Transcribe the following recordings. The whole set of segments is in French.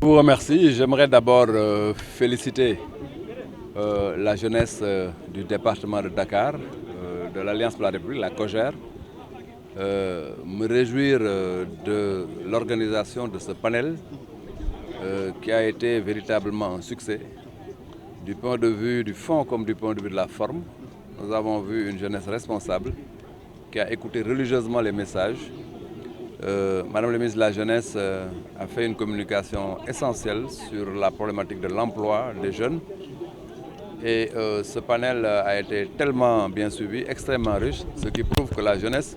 Je vous remercie. J'aimerais d'abord féliciter la jeunesse du département de Dakar, de l'Alliance pour la République, la COJER, me réjouir de l'organisation de ce panel qui a été véritablement un succès, du point de vue du fond comme du point de vue de la forme. Nous avons vu une jeunesse responsable qui a écouté religieusement les messages. Madame la ministre de la Jeunesse a fait une communication essentielle sur la problématique de l'emploi des jeunes. Et ce panel a été tellement bien suivi, extrêmement riche, ce qui prouve que la jeunesse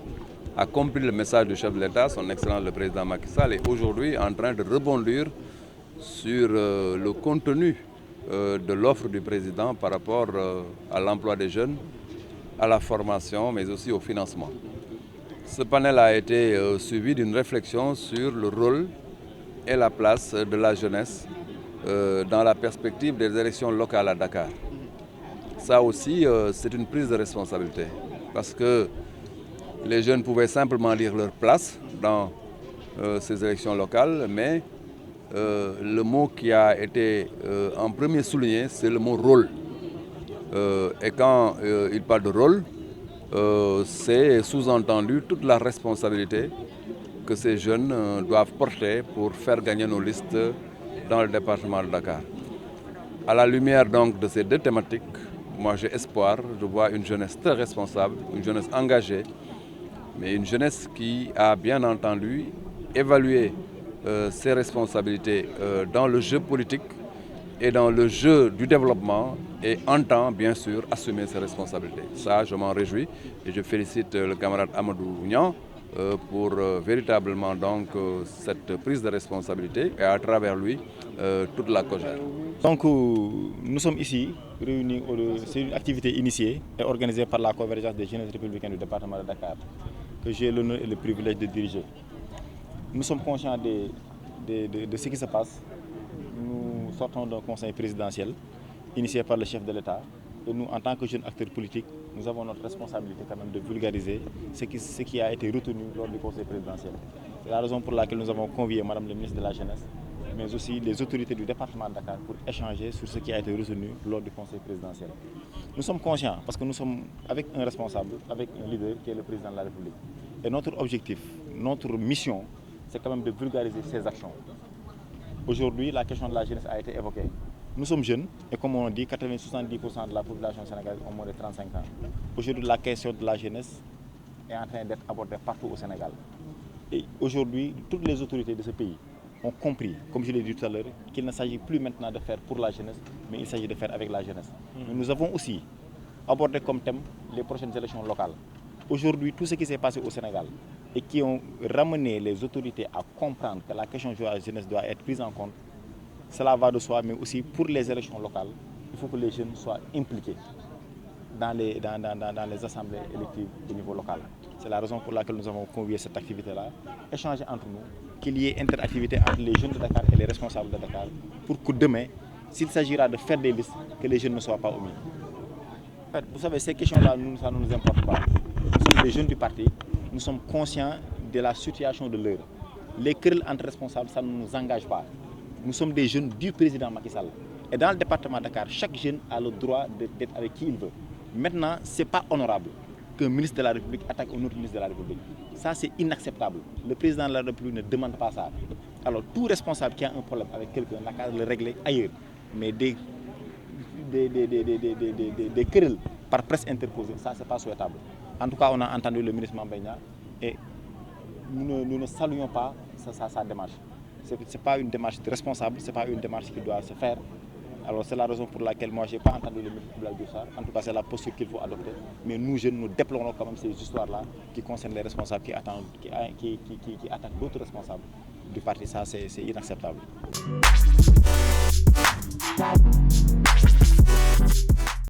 a compris le message du chef de l'État, son Excellence le Président Macky Sall, est aujourd'hui en train de rebondir sur le contenu de l'offre du Président par rapport à l'emploi des jeunes, à la formation, mais aussi au financement. Ce panel a été suivi d'une réflexion sur le rôle et la place de la jeunesse dans la perspective des élections locales à Dakar. Ça aussi, c'est une prise de responsabilité parce que les jeunes pouvaient simplement lire leur place dans ces élections locales, mais le mot qui a été en premier souligné, c'est le mot rôle. Et quand il parle de rôle, c'est sous-entendu toute la responsabilité que ces jeunes doivent porter pour faire gagner nos listes dans le département de Dakar. À la lumière donc de ces deux thématiques, moi j'ai espoir, je vois une jeunesse très responsable, une jeunesse engagée, mais une jeunesse qui a bien entendu évalué ses responsabilités dans le jeu politique et dans le jeu du développement et entend bien sûr assumer ses responsabilités. Ça, je m'en réjouis et je félicite le camarade Amadou Niang pour véritablement donc cette prise de responsabilité et à travers lui toute la COJER. Donc nous sommes ici réunis, c'est une activité initiée et organisée par la Convergence des jeunes républicains du département de Dakar que j'ai l'honneur et le privilège de diriger. Nous sommes conscients de ce qui se passe. Nous sortons d'un conseil présidentiel initié par le chef de l'État et nous, en tant que jeunes acteurs politiques, nous avons notre responsabilité quand même de vulgariser ce qui a été retenu lors du conseil présidentiel. C'est la raison pour laquelle nous avons convié Madame le ministre de la Jeunesse, mais aussi les autorités du département de Dakar pour échanger sur ce qui a été retenu lors du conseil présidentiel. Nous sommes conscients parce que nous sommes avec un responsable, avec un leader qui est le président de la République. Et notre objectif, notre mission, c'est quand même de vulgariser ces actions. Aujourd'hui, la question de la jeunesse a été évoquée. Nous sommes jeunes et comme on dit, 80-70% de la population sénégalaise ont moins de 35 ans. Aujourd'hui, la question de la jeunesse est en train d'être abordée partout au Sénégal. Et aujourd'hui, toutes les autorités de ce pays ont compris, comme je l'ai dit tout à l'heure, qu'il ne s'agit plus maintenant de faire pour la jeunesse, mais il s'agit de faire avec la jeunesse. Mais nous avons aussi abordé comme thème les prochaines élections locales. Aujourd'hui, tout ce qui s'est passé au Sénégal et qui ont ramené les autorités à comprendre que la question de la jeunesse doit être prise en compte, cela va de soi, mais aussi pour les élections locales, il faut que les jeunes soient impliqués dans les assemblées électives au niveau local. C'est la raison pour laquelle nous avons convié cette activité-là, échanger entre nous, qu'il y ait interactivité entre les jeunes de Dakar et les responsables de Dakar, pour que demain, s'il s'agira de faire des listes, que les jeunes ne soient pas omis. En fait, vous savez, ces questions-là, ça ne nous importe pas. Nous sommes des jeunes du parti, nous sommes conscients de la situation de l'heure. Les querelles entre responsables, ça ne nous engage pas. Nous sommes des jeunes du président Macky Sall. Et dans le département de Dakar, chaque jeune a le droit d'être avec qui il veut. Maintenant, ce n'est pas honorable qu'un ministre de la République attaque un autre ministre de la République. Ça, c'est inacceptable. Le président de la République ne demande pas ça. Alors, tout responsable qui a un problème avec quelqu'un n'a qu'à le régler ailleurs. Mais des querelles par presse interposée, ça, ce n'est pas souhaitable. En tout cas, on a entendu le ministre Mame Mbaye Niang et nous ne saluons pas sa démarche. Ce n'est pas une démarche responsable, ce n'est pas une démarche qui doit se faire. Alors c'est la raison pour laquelle moi je n'ai pas entendu le ministre Abdoulaye Diouf Sarr. En tout cas, c'est la posture qu'il faut adopter. Mais nous jeunes, nous déplorons quand même ces histoires-là qui concernent les responsables qui attaquent d'autres responsables du parti. Ça, c'est inacceptable.